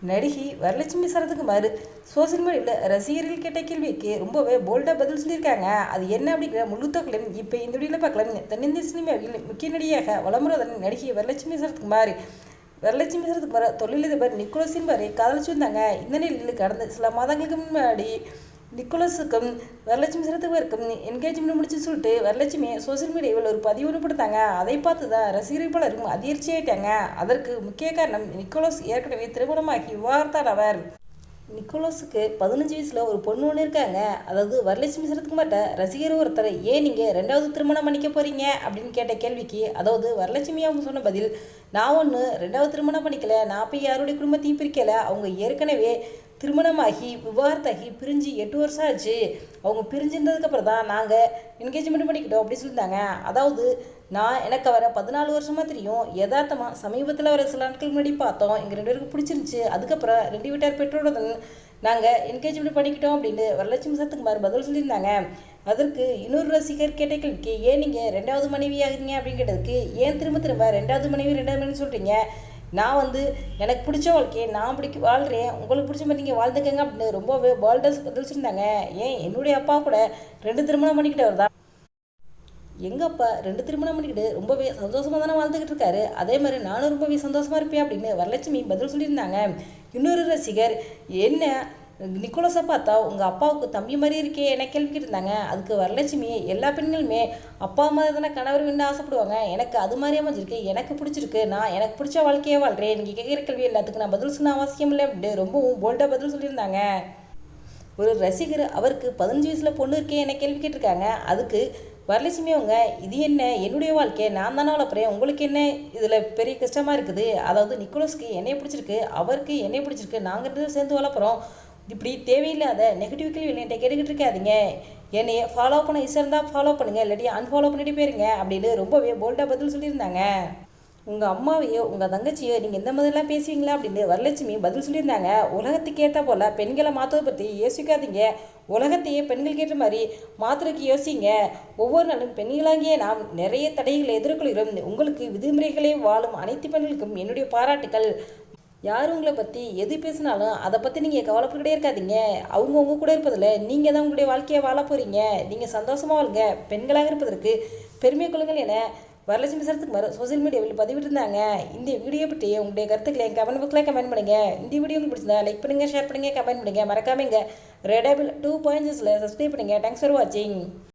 நடிகை வரலட்சுமி சரத்குமார் சோசியல் மீடியாவில் ரசிகர்கள் கேட்ட கேள்விக்கு ரொம்பவே போல்டாக பதில் சொல்லியிருக்காங்க. அது என்ன அப்படிங்கிற முழு தகவலையும் இப்போ இந்த வீடியோவில் பார்க்கலாம். தென்னிந்திய சினிமாவில் முக்கிய நடிகையாக வளமுறைவரும் நடிகை வரலட்சுமி சரத்குமார் தொழிலதிபர் நிக்கோலஸ் என்பவரை காதலிச்சு வந்தாங்க. இந்த நிலையில் கடந்த சில மாதங்களுக்கு முன்னாடி நிக்கோலஸுக்கும் வரலட்சுமி சரத்குமாருக்கும் என்கேஜ்மெண்ட் முடிச்சு சொல்லிட்டு வரலட்சுமி சோசியல் மீடியாவில் ஒரு பதிவு ஒன்று கொடுத்தாங்க. அதை பார்த்து தான் ரசிகர்கள் பலரும் அதிர்ச்சி ஆயிட்டாங்க. அதற்கு முக்கிய காரணம் நிக்கோலஸ் ஏற்கனவே திருமணமாகி விவாகரத்தானவர். நிக்கோலஸுக்கு 15 வயசில் ஒரு பொண்ணு ஒன்று இருக்காங்க. அதாவது வரலட்சுமி சரத்குமார்ட்ட ரசிகர் ஒருத்தர் ஏன் நீங்கள் 2வது திருமணம் பண்ணிக்க போகிறீங்க அப்படின்னு கேட்ட கேள்விக்கு, அதாவது வரலட்சுமி அவங்க சொன்ன பதில், நான் ஒன்று 2வது திருமணம் பண்ணிக்கல, நான் போய் யாருடைய குடும்பத்தையும் பிரிக்கலை, அவங்க ஏற்கனவே திருமணமாகி விவாகரத்தாகி பிரிஞ்சு 8 வருஷம் ஆச்சு, அவங்க பிரிஞ்சிருந்ததுக்கப்புறம் தான் நாங்கள் என்கேஜ்மெண்ட் பண்ணிக்கிட்டோம் அப்படின்னு சொல்லியிருந்தாங்க. அதாவது எனக்கு அவரை 14 வருஷமாக தெரியும். யதார்த்தமாக சமீபத்தில் வர சில நாட்கள் முன்னாடி பார்த்தோம், எங்கள் 2 பேருக்கு பிடிச்சிருந்துச்சு. அதுக்கப்புறம் 2 வீட்டார் பெற்றோருடன் நாங்கள் என்கேஜ்மெண்ட் பண்ணிக்கிட்டோம் அப்படின்னு வரலட்சுமி சரத்குமார் பதில் சொல்லியிருந்தாங்க. அதற்கு இன்னொரு ரசிகர் கேட்ட கேள்விக்கு, ஏன் நீங்கள் 2வது மனைவி ஆகுறீங்க அப்படின்னு கேட்டதுக்கு, ஏன் திரும்ப 2வது மனைவி சொல்கிறீங்க, நான் எனக்கு பிடிச்ச வாழ்க்கையை நான் வாழ்கிறேன், உங்களுக்கு பிடிச்ச மாதிரி நீங்கள் வாழ்ந்துக்கங்க அப்படின்னு ரொம்பவே பால்டாக பதில் சொல்லியிருந்தாங்க. ஏன் என்னுடைய அப்பா கூட 2 திருமணம் பண்ணிக்கிட்டவர் தான். எங்கள் அப்பா 2 திருமணம் பண்ணிக்கிட்டு ரொம்பவே சந்தோஷமாக தானே வாழ்ந்துக்கிட்டு இருக்காரு. அதே மாதிரி நானும் ரொம்பவே சந்தோஷமாக இருப்பேன் அப்படின்னு வரலட்சுமி பதில் சொல்லியிருந்தாங்க. இன்னொரு ரசிகர், என்ன நிக்கோலஸை பார்த்தா உங்கள் அப்பாவுக்கு தம்பி மாதிரி இருக்கே என கேள்விக்கிட்டு இருந்தாங்க. அதுக்கு வரலட்சுமி, எல்லா பெண்களுமே அப்பா அம்மா தானே கணவர் வேணும்னு ஆசைப்படுவாங்க, எனக்கு அது மாதிரி அமைஞ்சிருக்கு, எனக்கு பிடிச்சிருக்கு, நான் எனக்கு பிடிச்ச வாழ்க்கையே வாழ்கிறேன், நீங்கள் கேட்குற கேள்வி எல்லாத்துக்கு நான் பதில் சொன்ன அவசியம் இல்லை அப்படின்னு ரொம்பவும் போல்டாக பதில் சொல்லியிருந்தாங்க. ஒரு ரசிகர், அவருக்கு 15 வயசில் பொண்ணு இருக்கே என கேள்வி கேட்டிருக்காங்க. அதுக்கு வரலட்சுமி அவங்க, இது என்ன என்னுடைய வாழ்க்கை, நான் தானே வளர்ப்புறேன், உங்களுக்கு என்ன இதில் பெரிய கஷ்டமாக இருக்குது, அதாவது நிக்கோலஸ்க்கு என்னைய பிடிச்சிருக்கு, அவருக்கு என்னைய பிடிச்சிருக்கு, நாங்கள் 2 சேர்ந்து வளர்ப்புறோம், இப்படி தேவையில்லாத நெகட்டிவ் கேள்வி என்கிட்ட கேட்டுக்கிட்டு இருக்காதீங்க, என்னைய ஃபாலோ பண்ண இஷ்டம் இருந்தால் ஃபாலோ பண்ணுங்கள், இல்லாட்டி அன்ஃபாலோ பண்ணிட்டு போயிருங்க அப்படின்னு ரொம்பவே போல்டாக பதில் சொல்லியிருந்தாங்க. உங்கள் அம்மாவையோ உங்கள் தங்கச்சியோ நீங்கள் இந்த மாதிரிலாம் பேசுவீங்களா அப்படின்னு வரலட்சுமி பதில் சொல்லியிருந்தாங்க. உலகத்துக்கு ஏற்ற போல் பெண்களை மாற்றுவதை பற்றி யோசிக்காதீங்க, உலகத்தையே பெண்களுக்கு ஏற்ற மாதிரி மாற்றுறதுக்கு யோசிங்க. ஒவ்வொரு நாளும் பெண்களாகிய நாம் நிறைய தடைகளை எதிர்கொள்கிறோம். உங்களுக்கு விதிமுறைகளை வாழும் அனைத்து பெண்களுக்கும் என்னுடைய பாராட்டுக்கள். யார் உங்களை பற்றி எது பேசினாலும் அதை பற்றி நீங்கள் கவலைப்பட்டுக்கிட்டே இருக்காதீங்க. அவங்க கூட இருப்பதில்ல, நீங்கள் தான் உங்களுடைய வாழ்க்கையை வாழ போகிறீங்க. நீங்கள் சந்தோஷமாக வாழுங்க, பெண்களாக இருப்பதற்கு பெருமை கொள்ளுங்கள் என வரலட்சுமி சரத்குமார் சோசியல் மீடியாவில் பதிவிட்டிருந்தாங்க. இந்த வீடியோ பற்றி உங்களுடைய கருத்துக்களை கமெண்ட் பாக்ஸில் கமெண்ட் பண்ணுங்கள். இந்த வீடியோ உங்களுக்கு பிடிச்சிருந்தா லைக் பண்ணுங்கள், ஷேர் பண்ணுங்கள், கமெண்ட் பண்ணுங்கள். மறக்காமல் இங்கே ரெடபிள் 2.0 சப்ஸ்கிரைப் பண்ணுங்கள். தேங்க்ஸ் ஃபார் வாட்சிங்.